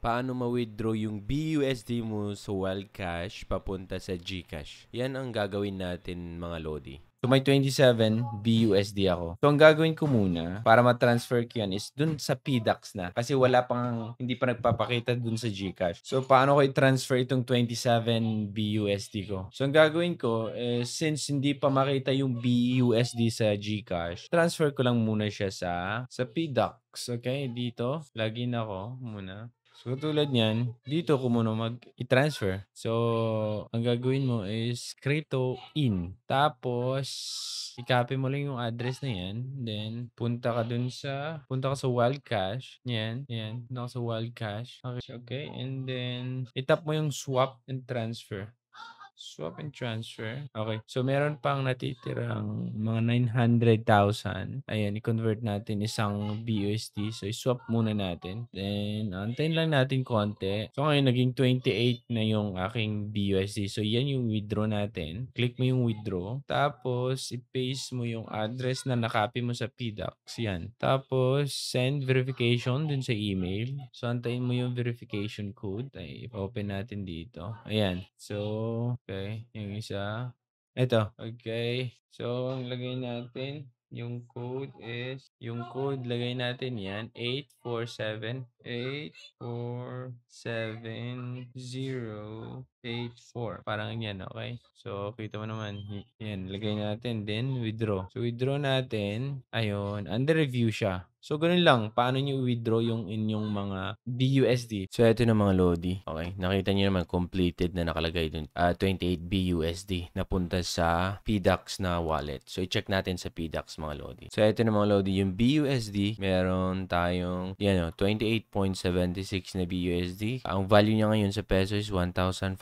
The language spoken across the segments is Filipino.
paano ma-withdraw yung BUSD mo sa Wildcash papunta sa GCash. Yan ang gagawin natin mga Lodi. So, may 27 BUSD ako. So, ang gagawin ko muna para ma-transfer ko yan is dun sa PDAX na. Kasi hindi pa nagpapakita dun sa GCash. So, paano ko i-transfer itong 27 BUSD ko? So, ang gagawin ko is since hindi pa makita yung BUSD sa GCash, transfer ko lang muna siya sa PDAX. Okay? Dito, login ako muna. So, tulad niyan, dito ko muna i-transfer. So, ang gagawin mo is crypto in. Tapos, i-copy mo lang yung address na yan. Then, punta ka sa Wildcash. Yan. Punta ka sa Wildcash. Okay. And then, itap mo yung swap and transfer. Swap and transfer. Okay. So, meron pang natitirang mga 900,000. Ayan, i-convert natin isang BUSD. So, i-swap muna natin. Then, antayin lang natin konti. So, ngayon, naging 28 na yung aking BUSD. So, yan yung withdraw natin. Click mo yung withdraw. Tapos, i-paste mo yung address na nakopy mo sa PDAX. Yan. Tapos, send verification dun sa email. So, antayin mo yung verification code. Ay, open natin dito. Ayan. So, okay, yung isa. Ito, okay. So, ang lagay natin, yung code lagay natin yan, 847-084. Parang yan, okay? So, kita mo naman, yan, lagay natin, then withdraw. So, withdraw natin, ayun, under review siya. So, ganun lang. Paano nyo withdraw yung inyong mga BUSD? So, ito na mga Lodi. Okay. Nakita nyo naman completed na nakalagay dun. 28 BUSD na punta sa PDAX na wallet. So, i-check natin sa PDAX mga Lodi. So, ito na mga Lodi. Yung BUSD, meron tayong 28.76 na BUSD. Ang value niya ngayon sa peso is 1,529.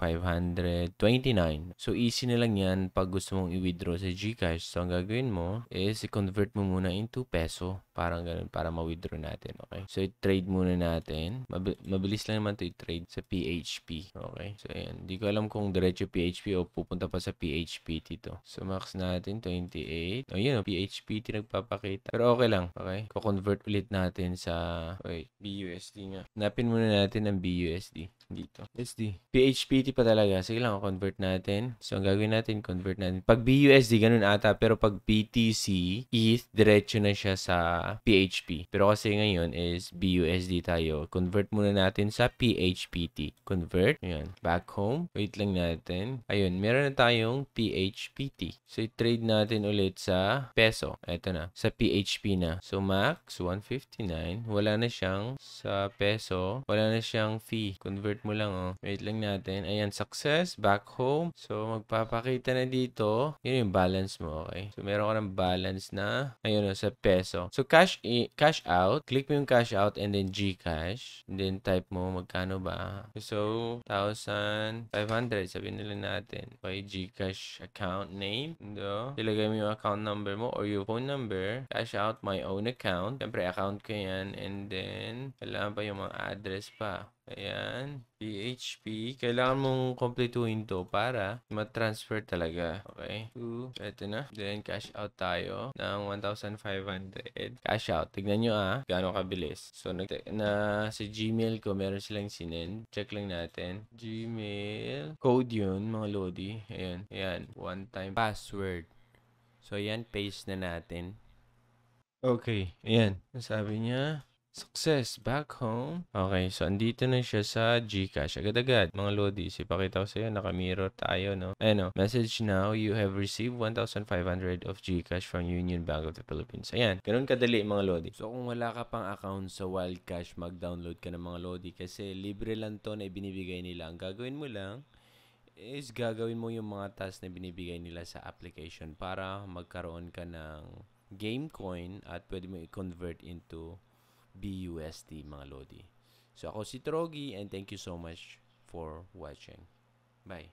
So, easy na lang yan pag gusto mong i-withdraw sa GCash. So, ang gagawin mo is i-convert mo muna into peso. Parang ganun, para ma-withdraw natin, okay? So, i-trade muna natin. Mabilis lang naman to i-trade sa PHP, okay? So, ayan. Di ko alam kung diretso PHP o pupunta pa sa PHPT to. So, max natin, 28. O, yun, PHPT nagpapakita. Pero okay lang, okay? Ko-convert ulit natin sa, BUSD nga. Napin muna natin ang BUSD dito. USD. PHPT pa talaga. Sige lang, convert natin. So, ang gagawin natin, convert natin. Pag BUSD, ganun ata. Pero pag BTC, ETH, diretso na siya sa PHP. Pero kasi ngayon is BUSD tayo. Convert muna natin sa PHPT. Convert. Ayan. Back home. Wait lang natin. Ayun. Meron na tayong PHPT. So, i-trade natin ulit sa peso. Ito na. Sa PHP na. So, max 159. Wala na siyang sa peso. Wala na siyang fee. Convert mo lang, oh. Wait lang natin. Ayan, success. Back home. So, magpapakita na dito. Yun yung balance mo, okay? So, meron ka ng balance na, ayun, oh, sa peso. So, cash out. Click mo yung cash out and then GCash. And then, type mo magkano ba. So, 1,500. Sabihin nila natin. Okay, GCash account name. Ilagay mo yung account number mo or yung phone number. Cash out my own account. Siyempre, account ko yan. And then, kailangan pa yung mga address pa. Ayan, PHP. Kailangan mong kompletuhin to para ma-transfer talaga. Okay? Ito na. Then, cash out tayo ng 1,500. Cash out. Tignan nyo gaano kabilis. So, sa Gmail ko, meron silang sinend. Check lang natin. Gmail. Code yun, mga Lodi. Ayan. Ayan. One-time password. So, ayan. Paste na natin. Okay. Ayan. Sabi niya, success, back home. Okay, so andito na siya sa GCash. Agad-agad, mga Lodis. Ipakita ko sa iyo, naka-mirror tayo, no? Ayan, message now, you have received 1,500 of GCash from Union Bank of the Philippines. Ayan, ganun kadali, mga Lodi. So, kung wala ka pang account sa Wildcash, mag-download ka ng mga Lodi kasi libre lang to na ibinibigay nila. Ang gagawin mo lang is gagawin mo yung mga tasks na binibigay nila sa application para magkaroon ka ng game coin at pwede mo i-convert into BUSD, mga Lodi. So, ako si Trogi and thank you so much for watching. Bye.